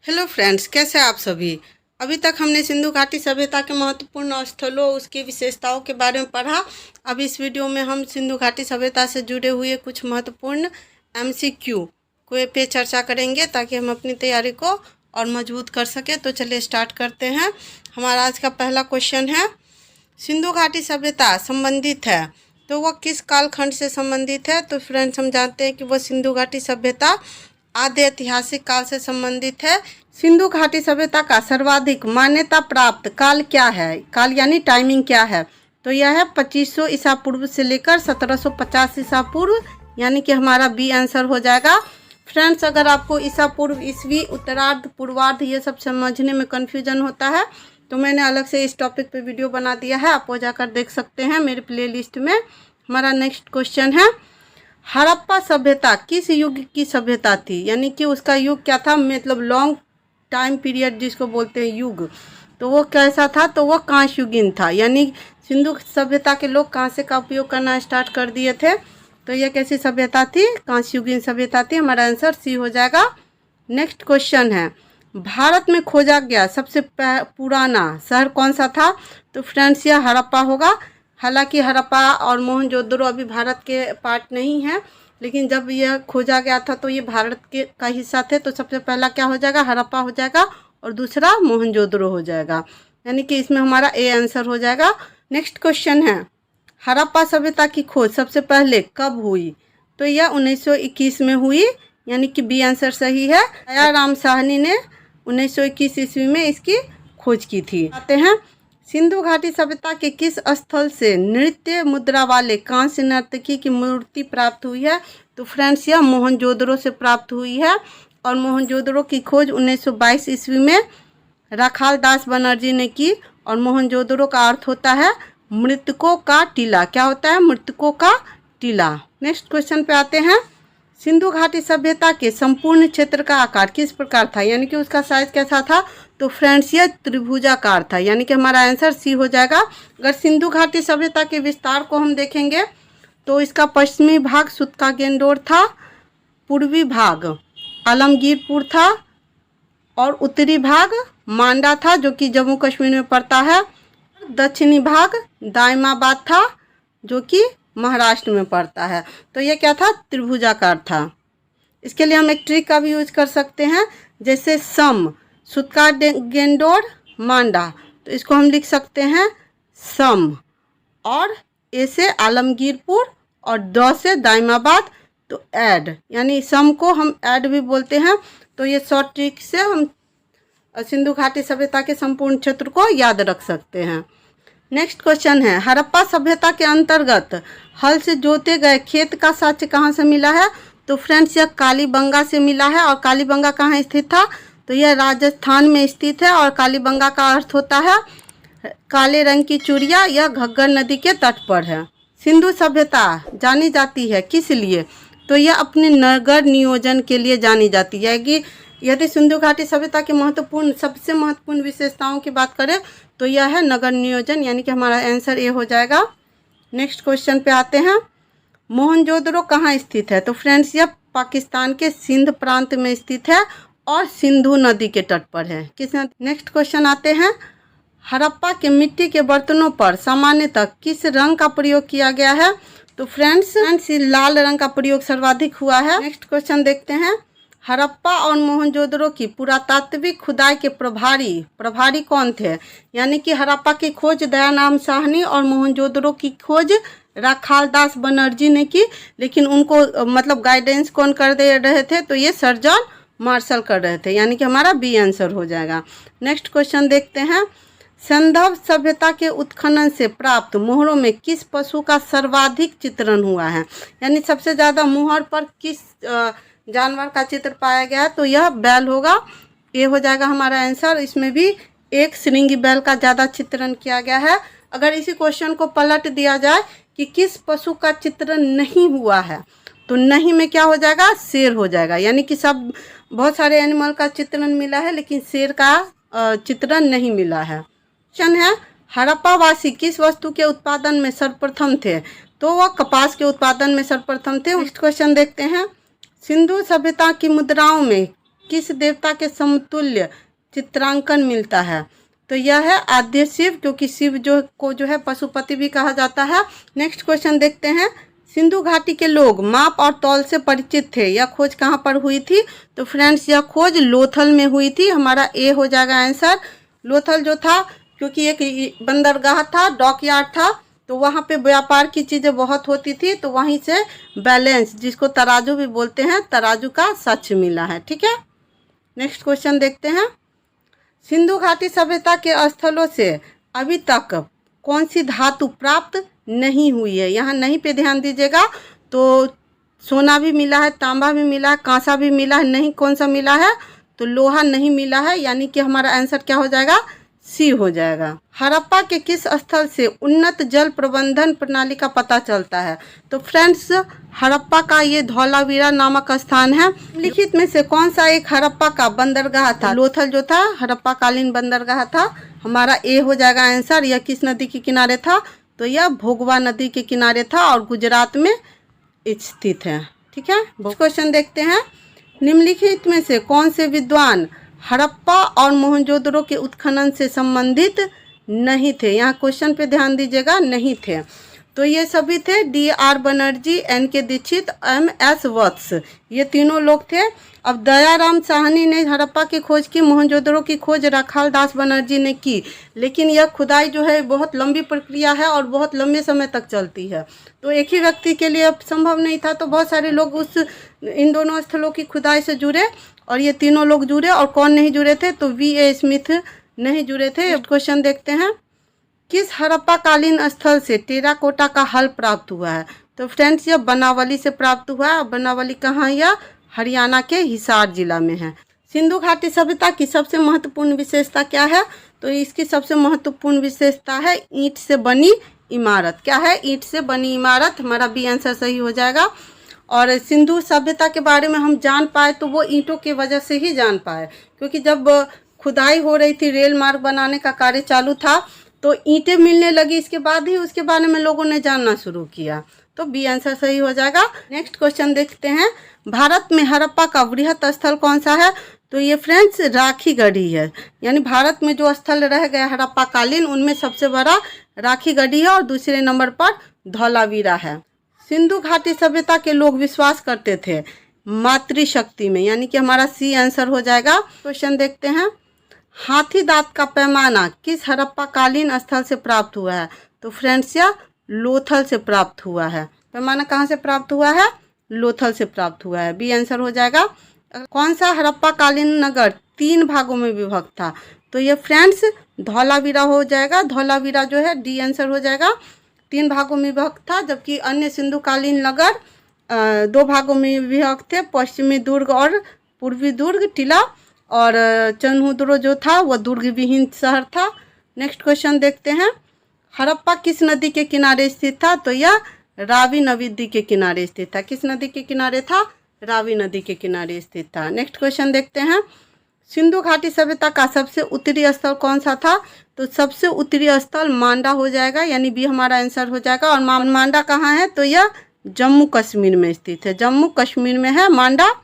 Hello friends, कैसे आप सभी। अभी तक हमने सिंधु घाटी सभ्यता के महत्वपूर्ण स्थलों, उसकी विशेषताओं के बारे में पढ़ा। अब इस वीडियो में हम सिंधु घाटी सभ्यता से जुड़े हुए कुछ महत्वपूर्ण MCQ को पे चर्चा करेंगे ताकि हम अपनी तैयारी को और मजबूत कर सकें। तो चलिए स्टार्ट करते हैं। हमारा आज का पहला क्वेश्चन है, सिंधु घाटी सभ्यता संबंधित है तो वह किस कालखंड से संबंधित है। तो फ्रेंड्स, हम जानते हैं कि वह सिंधु घाटी सभ्यता आद्य ऐतिहासिक काल से संबंधित है। सिंधु घाटी सभ्यता का सर्वाधिक मान्यता प्राप्त काल क्या है, काल यानी टाइमिंग क्या है। तो यह है 2500 ईसा पूर्व से लेकर 1750 ईसा पूर्व, यानी कि हमारा बी आंसर हो जाएगा। फ्रेंड्स, अगर आपको ईसा पूर्व, ईस्वी, उत्तरार्ध, पूर्वार्ध ये सब समझने में कन्फ्यूजन होता है तो मैंने अलग से इस टॉपिक पे वीडियो बना दिया है, आप वो जाकर देख सकते हैं मेरे प्लेलिस्ट में। हमारा नेक्स्ट क्वेश्चन है, हड़प्पा सभ्यता किस युग की सभ्यता थी, यानी कि उसका युग क्या था, मतलब लॉन्ग टाइम पीरियड जिसको बोलते हैं युग, तो वो कैसा था। तो वो कांस्य युगीन था, यानी सिंधु सभ्यता के लोग कांस्य का उपयोग करना स्टार्ट कर दिए थे। तो यह कैसी सभ्यता थी, कांस्य युगीन सभ्यता थी। हमारा आंसर सी हो जाएगा। नेक्स्ट क्वेश्चन है, भारत में खोजा गया सबसे पुराना शहर कौन सा था। तो फ्रेंड्स, यह हड़प्पा होगा। हालांकि हड़प्पा और मोहनजोदड़ो अभी भारत के पार्ट नहीं है, लेकिन जब यह खोजा गया था तो ये भारत के का हिस्सा थे। तो सबसे पहला क्या हो जाएगा, हड़प्पा हो जाएगा, और दूसरा मोहनजोदड़ो हो जाएगा, यानी कि इसमें हमारा ए आंसर हो जाएगा। नेक्स्ट क्वेश्चन है, हड़प्पा सभ्यता की खोज सबसे पहले कब हुई। तो यह 1921 में हुई, यानी कि बी आंसर सही है। दयाराम साहनी ने 1921 ईस्वी में इसकी खोज की थी। आते हैं, सिंधु घाटी सभ्यता के किस स्थल से नृत्य मुद्रा वाले कांस्य नर्तकी की मूर्ति प्राप्त हुई है। तो फ्रेंड्स, यह मोहनजोदड़ो से प्राप्त हुई है, और मोहनजोदड़ो की खोज 1922 ईस्वी में राखाल दास बनर्जी ने की। और मोहनजोदड़ो का अर्थ होता है मृतकों का टीला। क्या होता है, मृतकों का टीला। नेक्स्ट क्वेश्चन पे आते हैं, सिंधु घाटी सभ्यता के संपूर्ण क्षेत्र का आकार किस प्रकार था, यानी कि उसका साइज कैसा था। तो फ्रेंड्स, यह त्रिभुजाकार था, यानी कि हमारा आंसर सी हो जाएगा। अगर सिंधु घाटी सभ्यता के विस्तार को हम देखेंगे तो इसका पश्चिमी भाग सूत्का-गेंडोर था, पूर्वी भाग आलमगीरपुर था, और उत्तरी भाग मांडा था जो कि जम्मू कश्मीर में पड़ता है। दक्षिणी भाग दायमाबाद था जो कि महाराष्ट्र में पड़ता है। तो ये क्या था, त्रिभुजाकार था। इसके लिए हम एक ट्रिक का भी यूज कर सकते हैं, जैसे सम सूत्का-गेंडोर मांडा, तो इसको हम लिख सकते हैं सम, और ए से आलमगीरपुर और द से दायमाबाद, तो ऐड, यानी सम को हम ऐड भी बोलते हैं। तो ये शॉर्ट ट्रिक से हम सिंधु घाटी सभ्यता के संपूर्ण क्षेत्र को याद रख सकते हैं। नेक्स्ट क्वेश्चन है, हड़प्पा सभ्यता के अंतर्गत हल से जोते गए खेत का साक्ष्य कहाँ से मिला है। तो फ्रेंड्स, यह कालीबंगा से मिला है। और कालीबंगा कहाँ स्थित था, तो यह राजस्थान में स्थित है। और कालीबंगा का अर्थ होता है काले रंग की चूड़िया। यह घग्गर नदी के तट पर है। सिंधु सभ्यता जानी जाती है किस लिए, तो यह अपने नगर नियोजन के लिए जानी जाती है। कि यदि सिंधु घाटी सभ्यता के सबसे महत्वपूर्ण विशेषताओं की बात करें तो यह है नगर नियोजन, यानी कि हमारा आंसर ए हो जाएगा। नेक्स्ट क्वेश्चन पे आते हैं, मोहनजोदड़ो कहाँ स्थित है। तो फ्रेंड्स, यह पाकिस्तान के सिंध प्रांत में स्थित है और सिंधु नदी के तट पर है। नेक्स्ट क्वेश्चन आते हैं, हड़प्पा के मिट्टी के बर्तनों पर सामान्यतः किस रंग का प्रयोग किया गया है। तो फ्रेंड्स, लाल रंग का प्रयोग सर्वाधिक हुआ है। नेक्स्ट क्वेश्चन देखते हैं, हड़प्पा और मोहनजोदड़ो की पुरातात्विक खुदाई के प्रभारी कौन थे, यानी कि हड़प्पा की खोज दयाराम साहनी और मोहनजोदड़ो की खोज राखाल दास बनर्जी ने की, लेकिन उनको मतलब गाइडेंस कौन कर दे रहे थे, तो ये सर जॉन मार्शल कर रहे थे, यानी कि हमारा बी आंसर हो जाएगा। नेक्स्ट क्वेश्चन देखते हैं, सिंधु सभ्यता के उत्खनन से प्राप्त मोहरों में किस पशु का सर्वाधिक चित्रण हुआ है, यानी सबसे ज़्यादा मोहर पर किस जानवर का चित्र पाया गया है। तो यह बैल होगा, ये हो जाएगा हमारा आंसर। इसमें भी एक श्रृंगी बैल का ज़्यादा चित्रण किया गया है। अगर इसी क्वेश्चन को पलट दिया जाए कि किस पशु का चित्रण नहीं हुआ है, तो नहीं में क्या हो जाएगा, शेर हो जाएगा, यानी कि सब बहुत सारे एनिमल का चित्रण मिला है लेकिन शेर का चित्रण नहीं मिला है। क्वेश्चन है, हड़प्पा वासी किस वस्तु के उत्पादन में सर्वप्रथम थे। तो वह कपास के उत्पादन में सर्वप्रथम थे। नेक्स्ट क्वेश्चन देखते हैं, सिंधु सभ्यता की मुद्राओं में किस देवता के समतुल्य चित्रांकन मिलता है? तो यह है आद्य शिव, क्योंकि शिव जो है पशुपति भी कहा जाता है। नेक्स्ट क्वेश्चन देखते हैं। सिंधु घाटी के लोग माप और तौल से परिचित थे। यह खोज कहाँ पर हुई थी? तो फ्रेंड्स यह खोज लोथल में हुई थी। हमारा ए हो जाएगा आंसर। लोथल जो था, क्योंकि एक बंदरगाह था, डॉकयार्ड था, तो वहाँ पे व्यापार की चीज़ें बहुत होती थी, तो वहीं से बैलेंस, जिसको तराजू भी बोलते हैं, तराजू का साक्ष्य मिला है। ठीक है, नेक्स्ट क्वेश्चन देखते हैं। सिंधु घाटी सभ्यता के स्थलों से अभी तक कौन सी धातु प्राप्त नहीं हुई है? यहाँ नहीं पे ध्यान दीजिएगा। तो सोना भी मिला है, तांबा भी मिला है, कांसा भी मिला है, नहीं कौन सा मिला है? तो लोहा नहीं मिला है, यानी कि हमारा आंसर क्या हो जाएगा? सी हो जाएगा। हड़प्पा के किस स्थल से उन्नत जल प्रबंधन प्रणाली का पता चलता है? तो फ्रेंड्स हड़प्पा का ये धौलावीरा नामक स्थान है। लिखित में से कौन सा एक हड़प्पा का बंदरगाह था? लोथल जो था हड़प्पा कालीन बंदरगाह था। हमारा ए हो जाएगा आंसर। यह किस नदी के किनारे था? तो यह भोगवा नदी के किनारे था और गुजरात में स्थित है। ठीक है, क्वेश्चन देखते हैं। निम्नलिखित में से कौन से विद्वान हड़प्पा और मोहनजोदड़ो के उत्खनन से संबंधित नहीं थे? यहाँ क्वेश्चन पे ध्यान दीजिएगा, नहीं थे। तो ये सभी थे D.R. Banerjee, N.K. Dixit, M.S. वत्स, ये तीनों लोग थे। अब दयाराम साहनी ने हड़प्पा की खोज की, मोहनजोदड़ो की खोज राखाल दास बनर्जी ने की, लेकिन यह खुदाई जो है बहुत लंबी प्रक्रिया है और बहुत लंबे समय तक चलती है, तो एक ही व्यक्ति के लिए अब संभव नहीं था। तो बहुत सारे लोग इन दोनों स्थलों की खुदाई से जुड़े और ये तीनों लोग जुड़े। और कौन नहीं जुड़े थे? तो V.A. स्मिथ नहीं जुड़े थे। क्वेश्चन देखते हैं। किस हड़प्पा कालीन स्थल से टेराकोटा का हल प्राप्त हुआ है? तो फ्रेंड्स यह बनावली से प्राप्त हुआ है। बनावली कहाँ है? यह हरियाणा के हिसार जिला में है। सिंधु घाटी सभ्यता की सबसे महत्वपूर्ण विशेषता क्या है? तो इसकी सबसे महत्वपूर्ण विशेषता है ईंट से बनी इमारत। क्या है? ईंट से बनी इमारत। हमारा बी आंसर सही हो जाएगा। और सिंधु सभ्यता के बारे में हम जान पाए तो वो ईंटों की वजह से ही जान पाए, क्योंकि जब खुदाई हो रही थी, रेल मार्ग बनाने का कार्य चालू था, तो ईंटें मिलने लगी, इसके बाद ही उसके बारे में लोगों ने जानना शुरू किया। तो बी आंसर सही हो जाएगा। नेक्स्ट क्वेश्चन देखते हैं। भारत में हड़प्पा का वृहत स्थल कौन सा है? तो ये फ्रेंड्स राखीगढ़ी है। यानी भारत में जो स्थल रह गया हड़प्पा कालीन, उनमें सबसे बड़ा राखीगढ़ी है और दूसरे नंबर पर धौलावीरा है। सिंधु घाटी सभ्यता के लोग विश्वास करते थे मातृशक्ति में, यानी कि हमारा सी आंसर हो जाएगा। क्वेश्चन देखते हैं। हाथी दांत का पैमाना किस हड़प्पा कालीन स्थल से प्राप्त हुआ है? तो फ्रेंड्स यह लोथल से प्राप्त हुआ है। पैमाना कहाँ से प्राप्त हुआ है? लोथल से प्राप्त हुआ है। बी आंसर हो जाएगा। कौन सा हड़प्पा कालीन नगर 3 भागों में विभक्त था? तो ये फ्रेंड्स धौलावीरा हो जाएगा। धौलावीरा जो है डी आंसर हो जाएगा। 3 भागों में विभक्त था, जबकि अन्य सिंधु कालीन नगर 2 भागों में विभक्त थे, पश्चिमी दुर्ग और पूर्वी दुर्ग टीला, और चन्हुद्रो जो था वह दुर्ग विहीन शहर था। नेक्स्ट क्वेश्चन देखते हैं। हड़प्पा किस नदी के किनारे स्थित था? तो यह रावी नदी के किनारे स्थित था। किस नदी के किनारे था? रावी नदी के किनारे स्थित था। नेक्स्ट क्वेश्चन देखते हैं। सिंधु घाटी सभ्यता का सबसे उत्तरी स्थल कौन सा था? तो सबसे उत्तरी स्थल मांडा हो जाएगा, यानी बी हमारा आंसर हो जाएगा। और मांडा कहाँ है? तो यह जम्मू कश्मीर में स्थित है। जम्मू कश्मीर में है मांडा।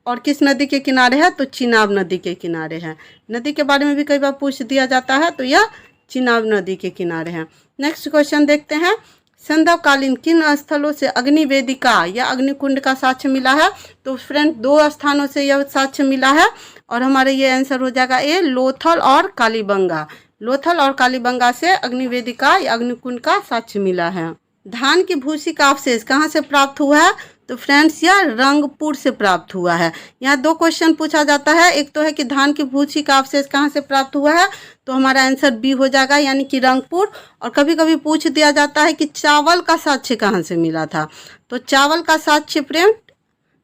और किस नदी के किनारे है? तो चिनाब नदी के किनारे है। नदी के बारे में भी कई बार पूछ दिया जाता है, तो यह चिनाब नदी के किनारे है। नेक्स्ट क्वेश्चन देखते हैं। संध्याकालीन किन स्थलों से अग्नि वेदिका या अग्निकुंड का साक्ष्य मिला है? तो फ्रेंड 2 स्थानों से यह साक्ष्य मिला है और हमारे ये आंसर हो जाएगा ए, लोथल और कालीबंगा। लोथल और कालीबंगा से अग्नि वेदिका या अग्निकुंड का साक्ष्य मिला है। धान की भूसी का अवशेष कहाँ से प्राप्त हुआ है? तो फ्रेंड्स यह रंगपुर से प्राप्त हुआ है। यहाँ 2 क्वेश्चन पूछा जाता है। एक तो है कि धान की भूसी का अवशेष कहाँ से प्राप्त हुआ है, तो हमारा आंसर बी हो जाएगा, यानी कि रंगपुर। और कभी कभी पूछ दिया जाता है कि चावल का साक्ष्य कहाँ से मिला था? तो चावल का साक्ष्य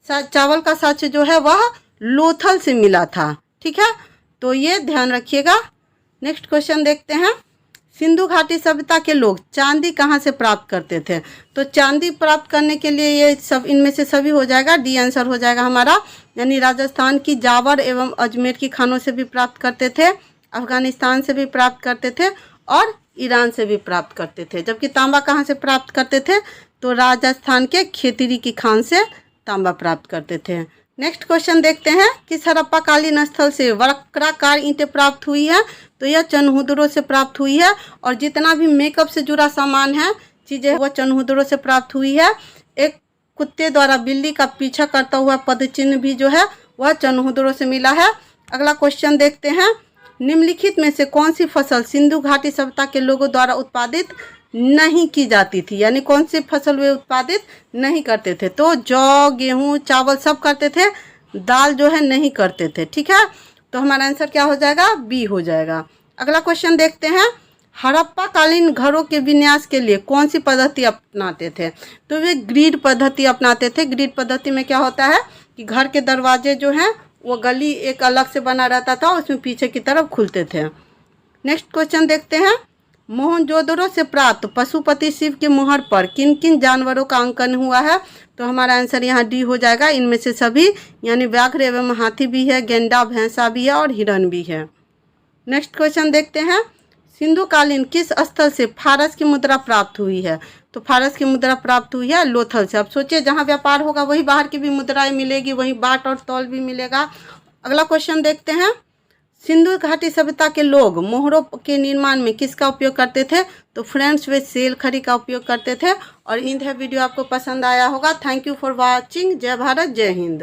चावल का साक्ष्य जो है वह लोथल से मिला था। ठीक है, तो ये ध्यान रखिएगा। नेक्स्ट क्वेश्चन देखते हैं। सिंधु घाटी सभ्यता के लोग चांदी कहाँ से प्राप्त करते थे? तो चांदी प्राप्त करने के लिए ये सब इनमें से सभी हो जाएगा। डी आंसर हो जाएगा हमारा, यानी राजस्थान की जावर एवं अजमेर की खानों से भी प्राप्त करते थे, अफगानिस्तान से भी प्राप्त करते थे और ईरान से भी प्राप्त करते थे। जबकि तांबा कहाँ से प्राप्त करते थे? तो राजस्थान के खेतरी की खान से तांबा प्राप्त करते थे। नेक्स्ट क्वेश्चन देखते हैं, किस हड़प्पा कालीन स्थल से वक्राकार ईंटें प्राप्त हुई है? तो यह चनहुदरों से प्राप्त हुई है। और जितना भी मेकअप से जुड़ा सामान है, चीज़ें, वह चनहुदरों से प्राप्त हुई है। एक कुत्ते द्वारा बिल्ली का पीछा करता हुआ पदचिन्ह भी जो है वह चनहुदरों से मिला है। अगला क्वेश्चन देखते हैं, निम्नलिखित में से कौन सी फसल सिंधु घाटी सभ्यता के लोगों द्वारा उत्पादित नहीं की जाती थी? यानी कौन सी फसल वे उत्पादित नहीं करते थे? तो जौ, गेहूँ, चावल सब करते थे, दाल जो है नहीं करते थे। ठीक है, तो हमारा आंसर क्या हो जाएगा? बी हो जाएगा। अगला क्वेश्चन देखते हैं, हड़प्पा कालीन घरों के विन्यास के लिए कौन सी पद्धति अपनाते थे? तो वे ग्रिड पद्धति अपनाते थे। ग्रिड पद्धति में क्या होता है कि घर के दरवाजे जो हैं वो गली एक अलग से बना रहता था, उसमें पीछे की तरफ खुलते थे। नेक्स्ट क्वेश्चन देखते हैं, मोहनजोदड़ो से प्राप्त पशुपति शिव के मोहर पर किन किन जानवरों का अंकन हुआ है? तो हमारा आंसर यहाँ डी हो जाएगा। इनमें से सभी, यानी व्याघ्र एवं हाथी भी है, गेंडा, भैंसा भी है और हिरण भी है। नेक्स्ट क्वेश्चन देखते हैं, सिंधु कालीन किस स्थल से फारस की मुद्रा प्राप्त हुई है? तो फारस की मुद्रा प्राप्त हुई है लोथल से। अब सोचिए, जहाँ व्यापार होगा वहीं बाहर की भी मुद्राएं मिलेगी, वहीं बाट और तौल भी मिलेगा। अगला क्वेश्चन देखते हैं, सिंधु घाटी सभ्यता के लोग मोहरों के निर्माण में किसका उपयोग करते थे? तो फ्रेंड्स वे सेल खड़ी का उपयोग करते थे। और वीडियो आपको पसंद आया होगा। Thank you for watching. जय भारत, जय हिंद।